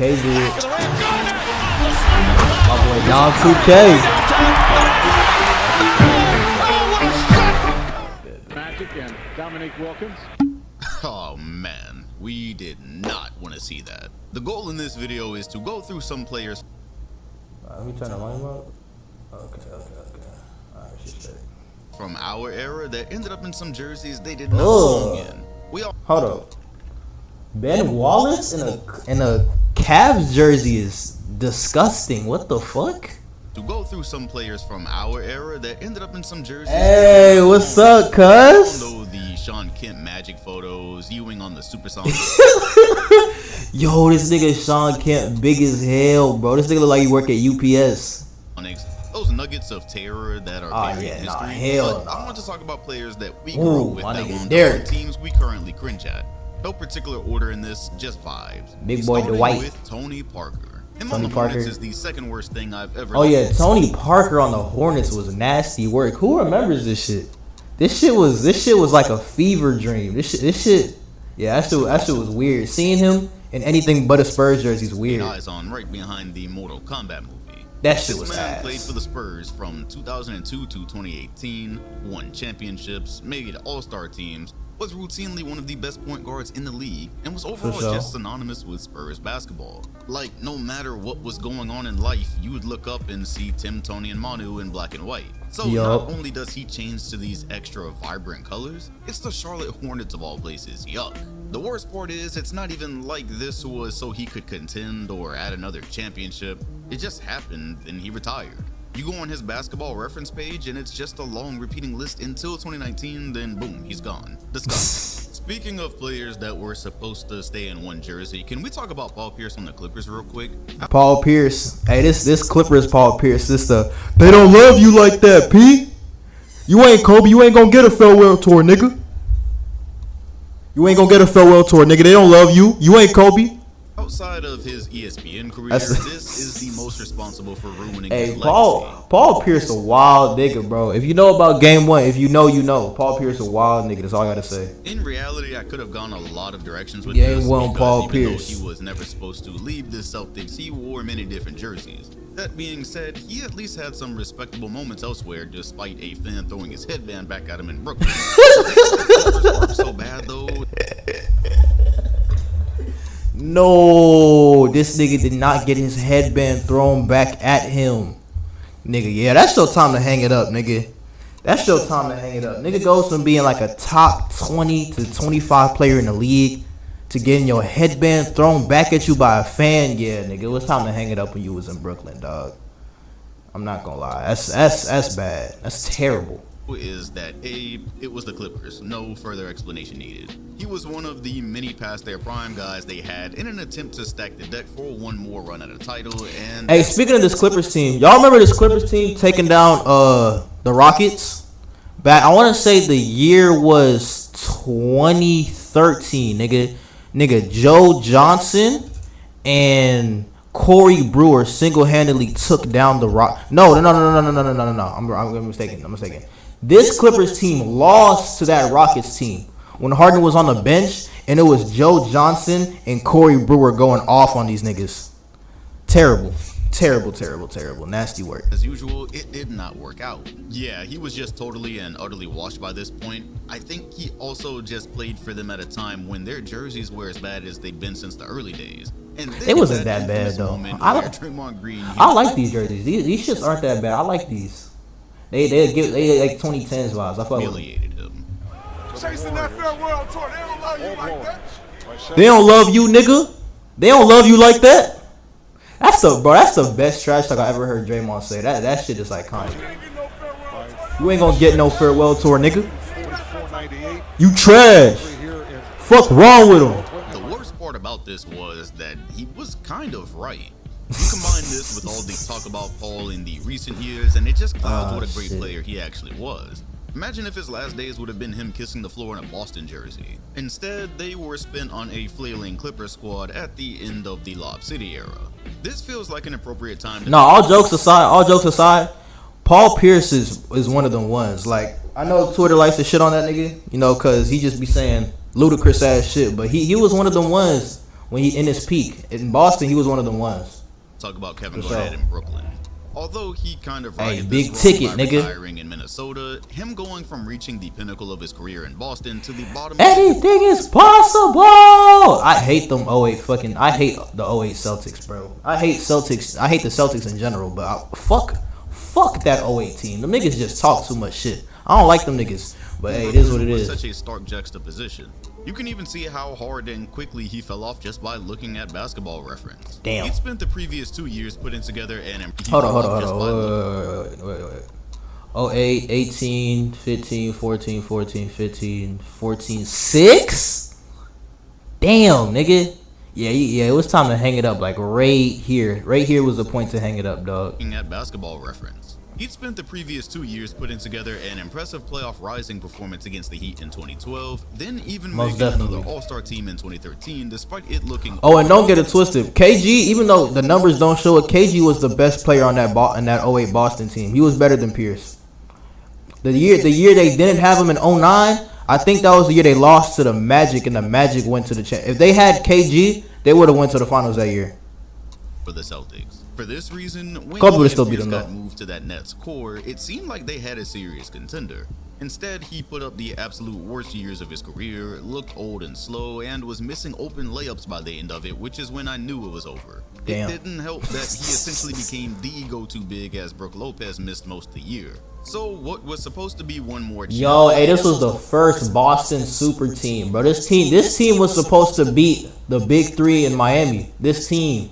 K did. My boy Dom2k. Magic and Dominic Wilkins. Oh man, we did not want to see that. The goal in this video is to go through some players. Let me turn the volume up. Okay. Alright, she's straight. From our era that ended up in some jerseys they did not belong in. Hold up. Ben Wallace in a Cavs jersey is disgusting. What the fuck? To go through some players from our era that ended up in some jerseys. Hey, what's up, cuz? Know the Sean Kemp Magic photos, Ewing on the Supersonic. Yo, this nigga Sean Kemp big as hell, bro. This nigga look like he work at UPS. Those nuggets of terror that are buried in history. Hell I want to talk about players that we grew up with that won the teams we currently cringe at. No particular order in this, just vibes. Big boy Dwight. With Tony Parker. Him Tony on the Parker Hornets is the second worst thing I've ever done. Oh yeah, Tony Parker on the Hornets was nasty work. Who remembers this shit? This shit was like a fever dream. This shit. Yeah, that shit was weird. Seeing him in anything but a Spurs jersey is weird. Eyes on right behind the Mortal Kombat movie. That shit was This man ass. played for the Spurs from 2002 to 2018, won championships, made all-star teams, was routinely one of the best point guards in the league, and was overall just synonymous with Spurs basketball. Like, no matter what was going on in life, you would look up and see Tim, Tony, and Manu in black and white. So not only does he change to these extra vibrant colors, it's the Charlotte Hornets of all places. Yuck. The worst part is, it's not even like this was so he could contend or add another championship. It just happened and he retired. You go on his basketball reference page and it's just a long repeating list until 2019, then boom, he's gone. Disgusting. Speaking of players that were supposed to stay in one jersey, can we talk about Paul Pierce on the Clippers real quick? Paul Pierce. Hey, this Clippers Paul Pierce. They don't love you like that, P. You ain't Kobe. You ain't gonna get a farewell tour, nigga. You ain't gonna get a farewell tour, nigga. They don't love you. You ain't Kobe. Outside of his ESPN career, this is the most responsible for ruining his legacy. Paul Pierce a wild nigga, bro. If you know about Game 1, if you know, you know. Paul Pierce a wild nigga. That's all I gotta say. In reality, I could have gone a lot of directions with Game this 1, Paul even Pierce. Though he was never supposed to leave the Celtics, he wore many different jerseys. That being said, he at least had some respectable moments elsewhere, despite a fan throwing his headband back at him in Brooklyn. So bad though. No, this nigga did not get his headband thrown back at him. Nigga, yeah, that's your time to hang it up, nigga. That's your time to hang it up. Nigga goes from being like a top 20 to 25 player in the league to getting your headband thrown back at you by a fan. Yeah, nigga, it was time to hang it up when you was in Brooklyn, dog. I'm not gonna lie. That's bad. That's terrible. Is that it was the Clippers. No further explanation needed. He was one of the many past their prime guys they had in an attempt to stack the deck for one more run at a title. And hey, speaking of this Clippers team, y'all remember this Clippers team taking down the Rockets? Back, I want to say the year was 2013, nigga. Joe Johnson and Corey Brewer single-handedly took down the Rock. No. I'm mistaken. This Clippers team lost to that Rockets team when Harden was on the bench, and it was Joe Johnson and Corey Brewer going off on these niggas. Terrible. Nasty work. As usual, it did not work out. Yeah, he was just totally and utterly washed by this point. I think he also just played for them at a time when their jerseys were as bad as they'd been since the early days. And it wasn't that bad though. I like these jerseys. These shits aren't that bad. I like these. They like 2010s vibes. I felt humiliated him. Chasing that farewell tour. They don't love you like that. They don't love you, nigga. They don't love you like that. That's the best trash talk I ever heard Draymond say. That shit is iconic. You ain't gonna get no farewell tour, nigga. You trash. Fuck wrong with him. The worst part about this was that he was kind of right. You combine this with all the talk about Paul in the recent years, and it just clouds what a great player he actually was. Imagine if his last days would have been him kissing the floor in a Boston jersey. Instead, they were spent on a flailing Clippers squad at the end of the Lob City era. This feels like an appropriate time to... No, all jokes aside, Paul Pierce is one of them ones. Like, I know Twitter likes to shit on that nigga, you know, because he just be saying ludicrous ass shit, but he was one of them ones when he in his peak. In Boston, he was one of them ones. Talk about Kevin Garnett in Brooklyn. Although he kind of righted big this ticket, wrong by nigga. retiring in Minnesota, him going from reaching the pinnacle of his career in Boston to the bottom. Anything is possible. I hate them 08 fucking. I hate the 08 Celtics, bro. I hate Celtics. I hate the Celtics in general, but fuck that 08 team. Them niggas just talk too much shit. I don't like them niggas. But hey, it is what it is. Such a stark juxtaposition. You can even see how hard and quickly he fell off just by looking at Basketball Reference. Damn. He'd spent the previous 2 years putting together an Hold on. Wait. 08, 18, 15, 14, 15, 14, 6? Damn, nigga. Yeah, it was time to hang it up, like right here. Right here was the point to hang it up, dog. Looking at Basketball Reference. He'd spent the previous 2 years putting together an impressive playoff rising performance against the Heat in 2012, then even making another All-Star team in 2013, despite it looking... Oh, and don't get it twisted. KG, even though the numbers don't show it, KG was the best player on that 08 Boston team. He was better than Pierce. The year they didn't have him in 09, I think that was the year they lost to the Magic, and the Magic went to the champ. If they had KG, they would have went to the finals that year. For the Celtics. For this reason, when Kobe would still beat them, got moved to that Nets core, it seemed like they had a serious contender. Instead, he put up the absolute worst years of his career, looked old and slow, and was missing open layups by the end of it, which is when I knew it was over. Damn. It didn't help that he essentially became the go-to big as Brook Lopez missed most of the year. So what was supposed to be one more... Yo, hey, this was the first Boston super team, bro. This team was supposed to beat the big three in Miami. This team...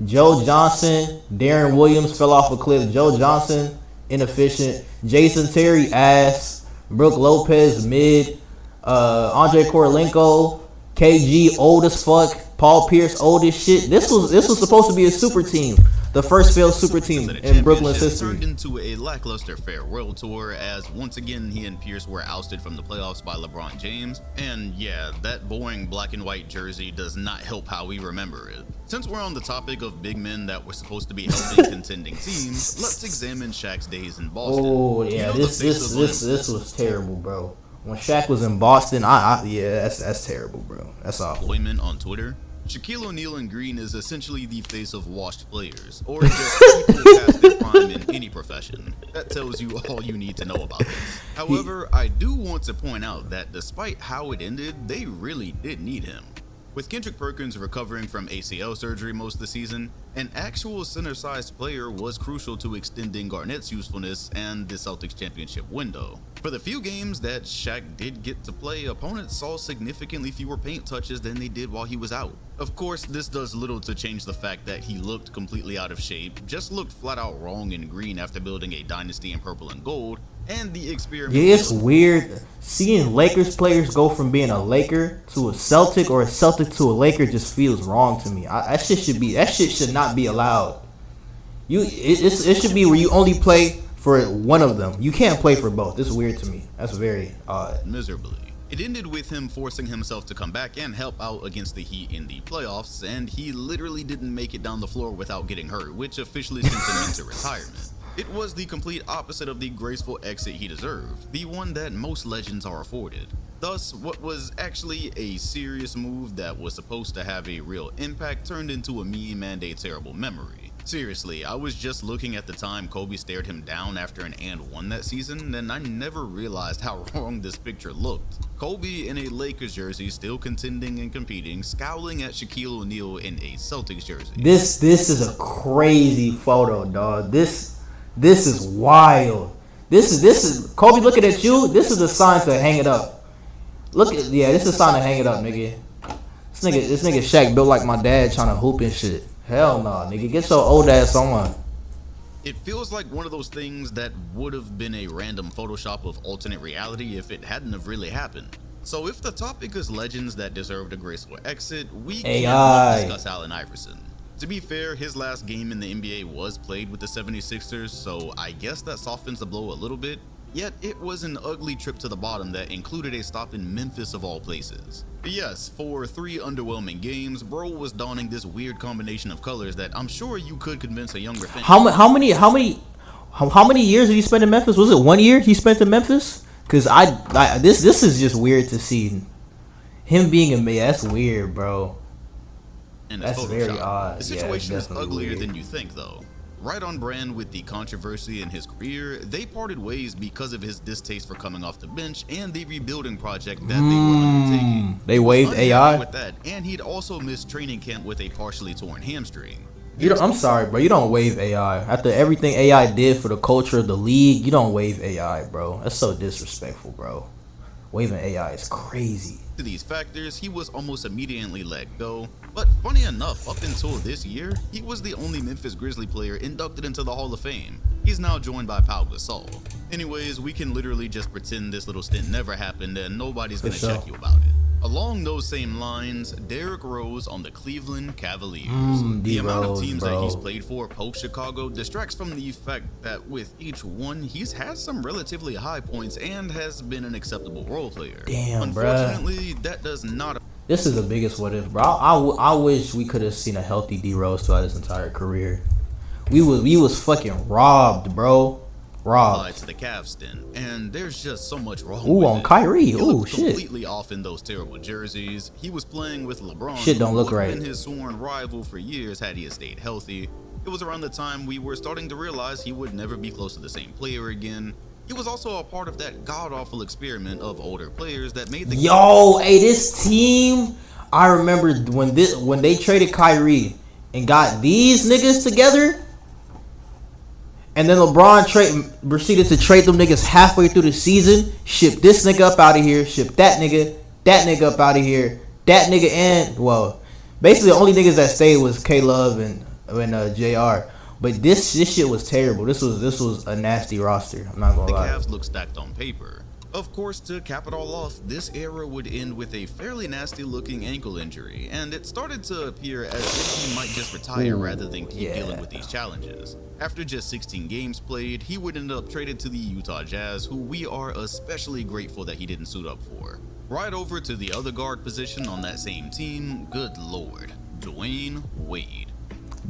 Joe Johnson, Darren Williams fell off a cliff. Joe Johnson, inefficient. Jason Terry, ass. Brook Lopez, mid. Andre Korolenko, KG, old as fuck. Paul Pierce, old as shit. This was supposed to be a super team. The first failed super team in Brooklyn's history. Turned into a lackluster farewell tour as once again he and Pierce were ousted from the playoffs by LeBron James. And yeah, that boring black and white jersey does not help how we remember it. Since we're on the topic of big men that were supposed to be helping contending teams, let's examine Shaq's days in Boston. Oh yeah, this was terrible, bro. When Shaq was in Boston, yeah, that's terrible, bro. That's awful. Employment on Twitter. Shaquille O'Neal in green is essentially the face of washed players, or just people past their prime in any profession. That tells you all you need to know about this. However, I do want to point out that despite how it ended, they really did need him. With Kendrick Perkins recovering from ACL surgery most of the season, an actual center-sized player was crucial to extending Garnett's usefulness and the Celtics championship window. For the few games that Shaq did get to play, opponents saw significantly fewer paint touches than they did while he was out. Of course, this does little to change the fact that he looked completely out of shape, just looked flat out wrong in green after building a dynasty in purple and gold, and the experiment... Yeah, it's weird. Seeing Lakers players go from being a Laker to a Celtic or a Celtic to a Laker just feels wrong to me. That shit should not be allowed. It should be where you only play for one of them. You can't play for both. It's weird to me. That's very odd. Miserably. It ended with him forcing himself to come back and help out against the Heat in the playoffs, and he literally didn't make it down the floor without getting hurt, which officially sent him into retirement. It was the complete opposite of the graceful exit he deserved, the one that most legends are afforded. Thus, what was actually a serious move that was supposed to have a real impact turned into a meme and a terrible memory. Seriously, I was just looking at the time Kobe stared him down after an and one that season, and I never realized how wrong this picture looked. Kobe in a Lakers jersey, still contending and competing, scowling at Shaquille O'Neal in a Celtics jersey. This is a crazy photo, dog. This is wild. This is Kobe looking at you. This is a sign to hang it up. This is a sign to hang it up, nigga. This nigga Shaq built like my dad trying to hoop and shit. Hell no, nigga. Get your old ass on. It feels like one of those things that would have been a random Photoshop of alternate reality if it hadn't have really happened. So if the topic is legends that deserved a graceful exit, we can't discuss Allen Iverson. To be fair, his last game in the NBA was played with the 76ers, so I guess that softens the blow a little bit. Yet it was an ugly trip to the bottom that included a stop in Memphis of all places. Yes, for 3 underwhelming games, bro was donning this weird combination of colors that I'm sure you could convince a younger fan. How many years did he spend in Memphis? Was it 1 year he spent in Memphis? Cause this is just weird to see him being in me. That's weird, bro. in a That's Photoshop. very odd. The situation is definitely uglier weird. than you think, though. Right on brand with the controversy in his career, they parted ways because of his distaste for coming off the bench and the rebuilding project that they were undertaking. They He was waived unhappy AI? with that, and he'd also missed training camp with a partially torn hamstring. I'm sorry, bro. You don't waive AI. After everything AI did for the culture of the league, you don't waive AI, bro. That's so disrespectful, bro. Waiving AI is crazy. To these factors, he was almost immediately let go. But funny enough, up until this year, he was the only Memphis Grizzly player inducted into the Hall of Fame. He's now joined by Pau Gasol. Anyways, we can literally just pretend this little stint never happened and nobody's gonna check you about it. Along those same lines, Derrick Rose on the Cleveland Cavaliers. The amount of teams that he's played for post-Chicago distracts from the fact that with each one, he's had some relatively high points and has been an acceptable role player. Damn, Unfortunately, that does not... This is the biggest what if, bro. I wish we could have seen a healthy D Rose throughout his entire career. We was fucking robbed, bro. Robbed. To the Cavs stint, and there's just so much wrong Ooh, with on it. Kyrie. He Ooh, looked shit. completely off in those terrible jerseys. He was playing with LeBron. Shit don't who look would have right. been his sworn rival for years had he stayed healthy. It was around the time we were starting to realize he would never be close to the same player again. He was also a part of that god-awful experiment of older players that made the Hey, this team. I remember when they traded Kyrie and got these niggas together. And then LeBron proceeded to trade them niggas halfway through the season. Ship this nigga up out of here. Ship that nigga up out of here. That nigga and, well, basically the only niggas that stayed was K-Love and JR. But this shit was terrible. This was a nasty roster. I'm not gonna lie. The Cavs look stacked on paper. Of course, to cap it all off, this era would end with a fairly nasty looking ankle injury, and it started to appear as if he might just retire rather than keep dealing with these challenges. After just 16 games played, he would end up traded to the Utah Jazz, who we are especially grateful that he didn't suit up for. Right over to the other guard position on that same team, good lord, Dwayne Wade.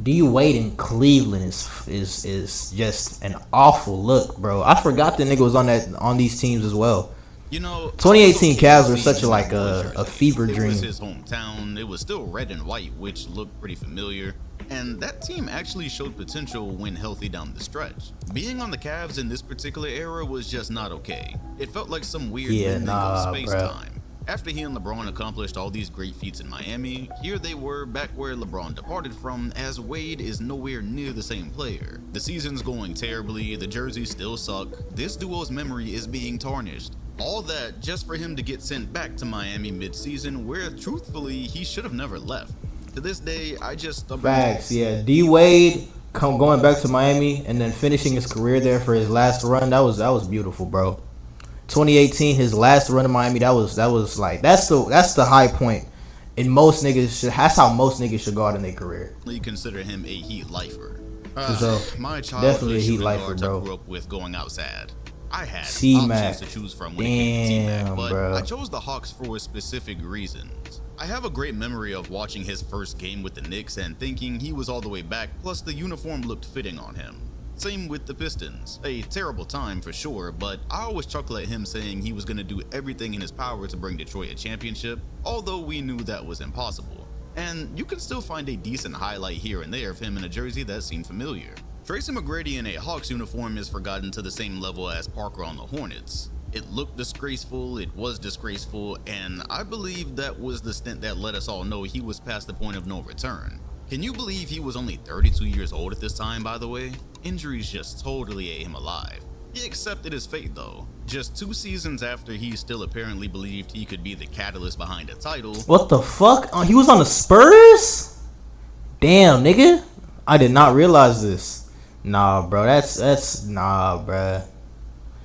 D Wade in Cleveland is just an awful look, bro. I forgot the nigga was on these teams as well. You know, 2018 Cavs were such a fever dream. It was his hometown. It was still red and white, which looked pretty familiar. And that team actually showed potential when healthy down the stretch. Being on the Cavs in this particular era was just not okay. It felt like some weird bending of space-time. After he and LeBron accomplished all these great feats in Miami, here they were back where LeBron departed from, as Wade is nowhere near the same player. The season's going terribly, the jerseys still suck, this duo's memory is being tarnished. All that just for him to get sent back to Miami mid-season, where truthfully he should have never left. To this day, I just... Facts, yeah. D Wade going back to Miami and then finishing his career there for his last run, that was beautiful, bro. 2018, his last run in Miami, that was like that's the high point. And most niggas that's how most niggas should go out in their career. You consider him a Heat lifer. My definitely a Heat lifer, bro. I grew up with going out sad. I had T-Mac. options to choose from when it came to T-Mac, but bro. I chose the Hawks for specific reasons. I have a great memory of watching his first game with the Knicks and thinking he was all the way back, plus the uniform looked fitting on him. Same with the Pistons. A terrible time for sure, but I always chuckle at him saying he was going to do everything in his power to bring Detroit a championship, although we knew that was impossible. And you can still find a decent highlight here and there of him in a jersey that seemed familiar. Tracy McGrady in a Hawks uniform is forgotten to the same level as Parker on the Hornets. It looked disgraceful, it was disgraceful, and I believe that was the stint that let us all know he was past the point of no return. Can you believe he was only 32 years old at this time, by the way? Injuries just totally ate him alive. He accepted his fate though. Just 2 seasons after he still apparently believed he could be the catalyst behind a title. What the fuck? He was on the Spurs? Damn, nigga. I did not realize this. Nah, bro. That's nah, bruh.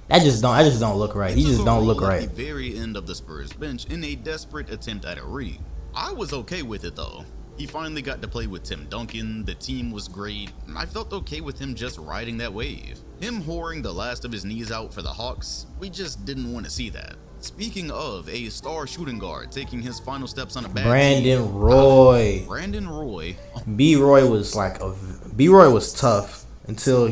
That just don't look right. He just don't look right. At the very end of the Spurs bench in a desperate attempt at a ring. I was okay with it though. He finally got to play with Tim Duncan, the team was great, and I felt okay with him just riding that wave. Him whoring the last of his knees out for the Hawks, we just didn't want to see that. Speaking of a star shooting guard taking his final steps on a bad Brandon Roy. Brandon Roy. B-Roy was tough until,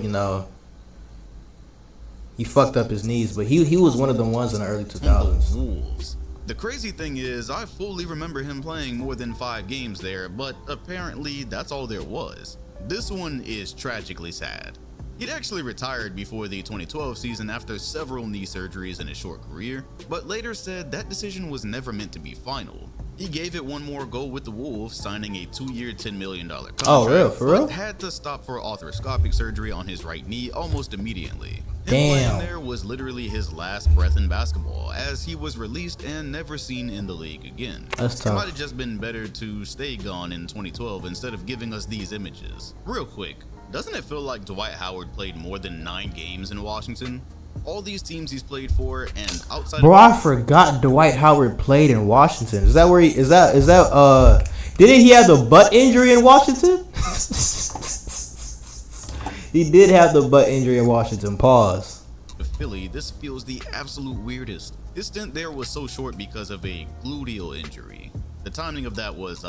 he fucked up his knees, but he was one of the ones in the early 2000s. Wolves. The crazy thing is, I fully remember him playing more than 5 games there, but apparently that's all there was. This one is tragically sad. He'd actually retired before the 2012 season after several knee surgeries in his short career, but later said that decision was never meant to be final. He gave it one more go with the Wolves, signing a 2-year, $10 million contract. Oh, real? For real? But had to stop for arthroscopic surgery on his right knee almost immediately. Him Damn. playing there was literally his last breath in basketball, as he was released and never seen in the league again. That's It tough. might have just been better to stay gone in 2012 instead of giving us these images. Real quick, doesn't it feel like Dwight Howard played more than 9 games in Washington? All these teams he's played for, and outside Bro, of I forgot Dwight Howard played in Washington. Is that where he is that didn't he have the butt injury in Washington? He did have the butt injury in Washington. Pause. Philly, this feels the absolute weirdest. His stint there was so short because of a gluteal injury. The timing of that was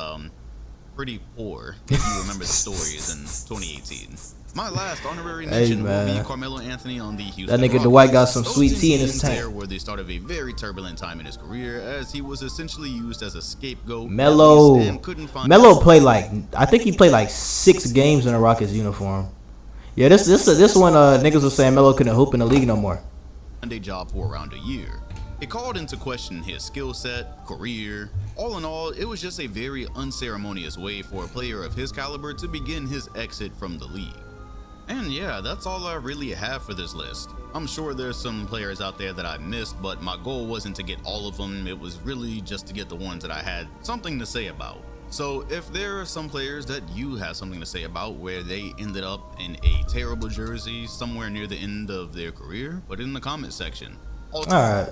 pretty poor, if you remember the stories in 2018. My last honorary mention will be Carmelo Anthony on the Houston That nigga Rockets. Dwight got some Those sweet 2 tea in his seasons tank. there were the start of a very turbulent time in his career, as he was essentially used as a scapegoat. Melo and couldn't find played I think he played like 6 games in a Rockets uniform. Yeah, this one niggas was saying Melo couldn't hoop in the league no more. Sunday job for around a year. It called into question his skill set, career. All in all, it was just a very unceremonious way for a player of his caliber to begin his exit from the league. And yeah, that's all I really have for this list. I'm sure there's some players out there that I missed, but my goal wasn't to get all of them. It was really just to get the ones that I had something to say about. So if there are some players that you have something to say about where they ended up in a terrible jersey somewhere near the end of their career, put it in the comment section. All right.